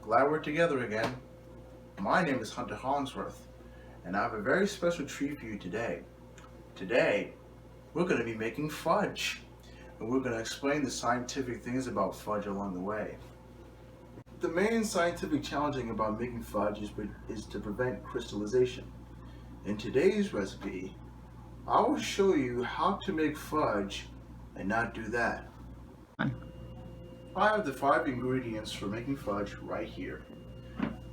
Glad we're together again. My name is Hunter Hollingsworth, and I have a very special treat for you today. Today, we're going to be making fudge, and we're going to explain the scientific things about fudge along the way. The main scientific challenge about making fudge is to prevent crystallization. In today's recipe, I will show you how to make fudge and not do that. I have the 5 ingredients for making fudge right here.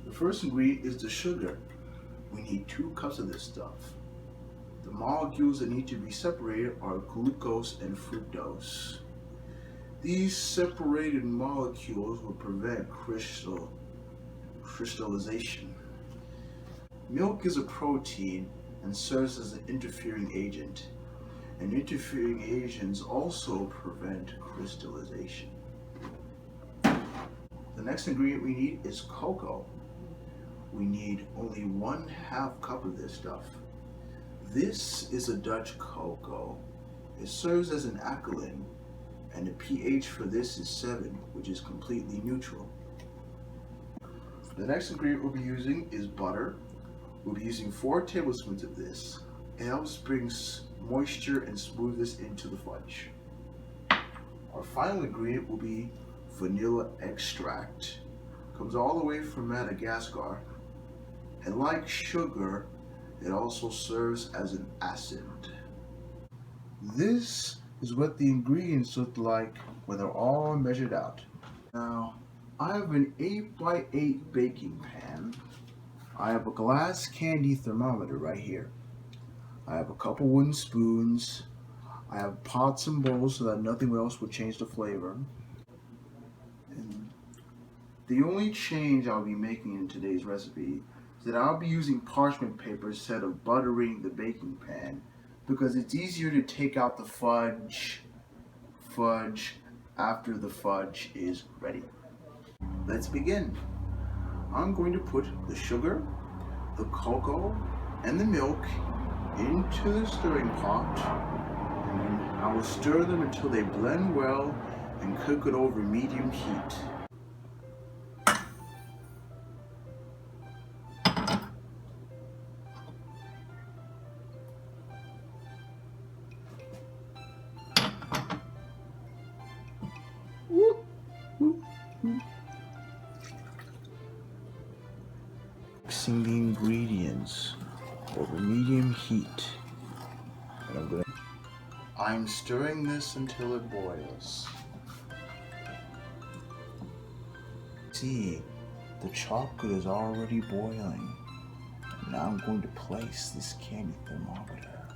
The first ingredient is the sugar. We need 2 cups of this stuff. The molecules that need to be separated are glucose and fructose. These separated molecules will prevent crystallization. Milk is a protein and serves as an interfering agent, and interfering agents also prevent crystallization. The next ingredient we need is cocoa. We need only 1/2 cup of this stuff. This is a Dutch cocoa. It serves as an alkaline, and the pH for this is 7, which is completely neutral. The next ingredient we'll be using is butter. We'll be using 4 tablespoons of this. It helps bring moisture and smoothness into the fudge. Our final ingredient will be vanilla extract. Comes all the way from Madagascar, and like sugar, it also serves as an acid. This is what the ingredients look like when they're all measured out. Now, I have an 8x8 baking pan. I have a glass candy thermometer right here. I have a couple wooden spoons. I have pots and bowls so that nothing else will change the flavor. And the only change I'll be making in today's recipe is that I'll be using parchment paper instead of buttering the baking pan, because it's easier to take out the fudge after the fudge is ready. Let's begin. I'm going to put the sugar, the cocoa, and the milk into the stirring pot, and I will stir them until they blend well and cook it over medium heat. Mixing the ingredients over medium heat, and I'm stirring this until it boils. See, the chocolate is already boiling. Now I'm going to place this candy thermometer.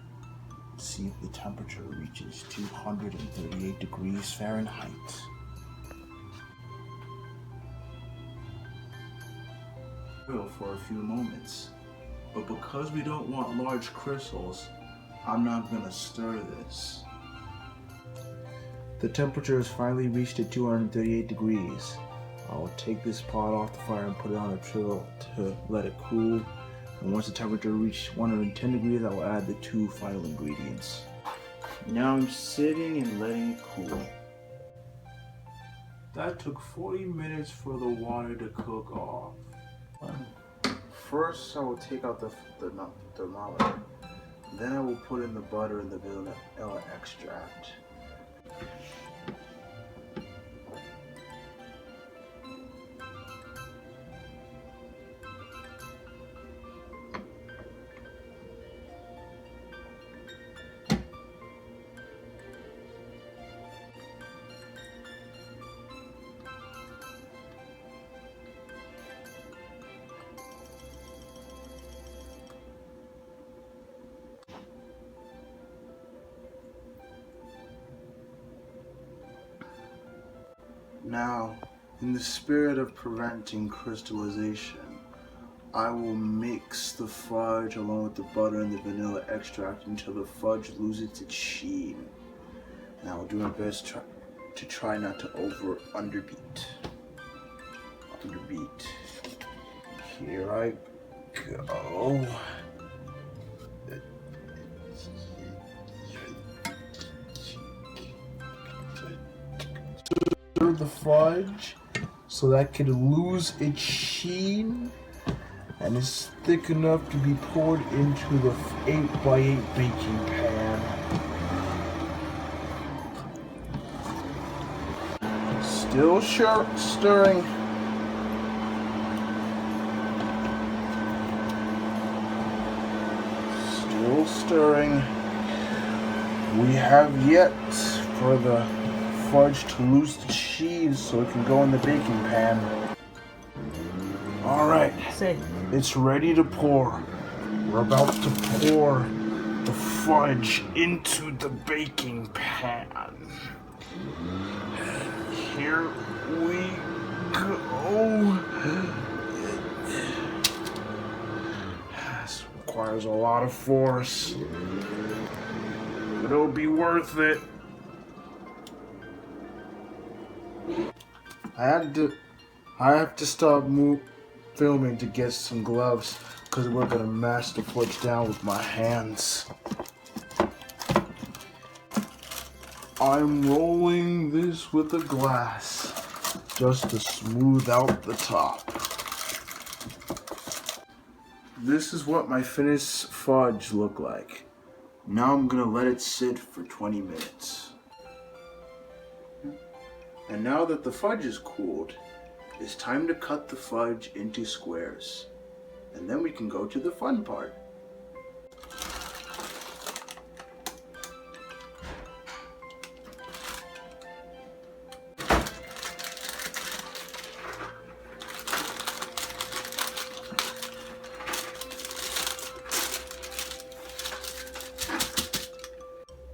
See if the temperature reaches 238 degrees Fahrenheit. For a few moments, but because we don't want large crystals, I'm not going to stir this. The temperature has finally reached at 238 degrees. I'll take this pot off the fire and put it on a grill to let it cool, and once the temperature reaches 110 degrees, I will add the 2 final ingredients. Now I'm sitting and letting it cool. That took 40 minutes for the water to cook off. First, I will take out the thermometer. Then I will put in the butter and the vanilla extract. Now, in the spirit of preventing crystallization, I will mix the fudge along with the butter and the vanilla extract until the fudge loses its sheen. And I will do my best to try not to underbeat. Here I go. Stir the fudge so that can lose its sheen and is thick enough to be poured into the 8x8 baking pan. Still stirring. Still stirring. We have yet for the fudge to lose the cheese so it can go in the baking pan. Alright, it's ready to pour. We're about to pour the fudge into the baking pan. And here we go. This requires a lot of force, but it'll be worth it. I have to stop filming to get some gloves because we're gonna mash the fudge down with my hands. I'm rolling this with a glass just to smooth out the top. This is what my finished fudge look like. Now I'm gonna let it sit for 20 minutes. And now that the fudge is cooled, it's time to cut the fudge into squares. And then we can go to the fun part.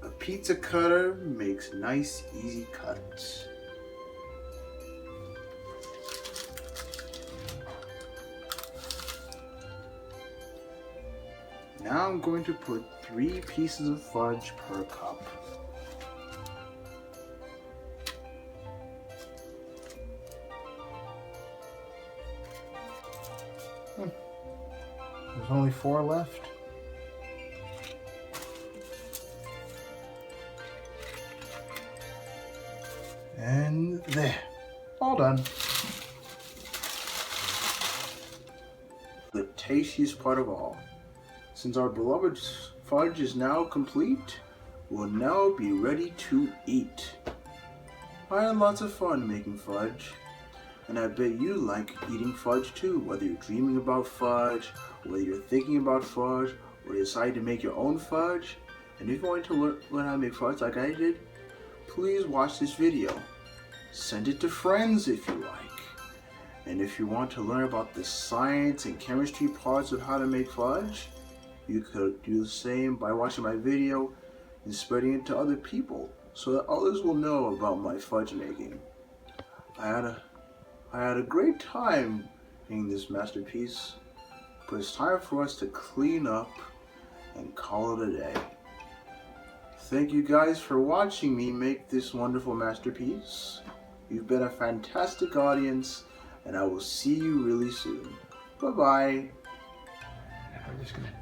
A pizza cutter makes nice, easy cuts. Now I'm going to put 3 pieces of fudge per cup. There's only 4 left. And there, all done. The tastiest part of all. Since our beloved fudge is now complete, we'll now be ready to eat. I had lots of fun making fudge, and I bet you like eating fudge too, whether you're dreaming about fudge, whether you're thinking about fudge, or you decide to make your own fudge. And if you want to learn how to make fudge like I did, please watch this video. Send it to friends if you like. And if you want to learn about the science and chemistry parts of how to make fudge, you could do the same by watching my video and spreading it to other people so that others will know about my fudge making. I had a great time making this masterpiece, but it's time for us to clean up and call it a day. Thank you guys for watching me make this wonderful masterpiece. You've been a fantastic audience, and I will see you really soon. Bye-bye. I'm just gonna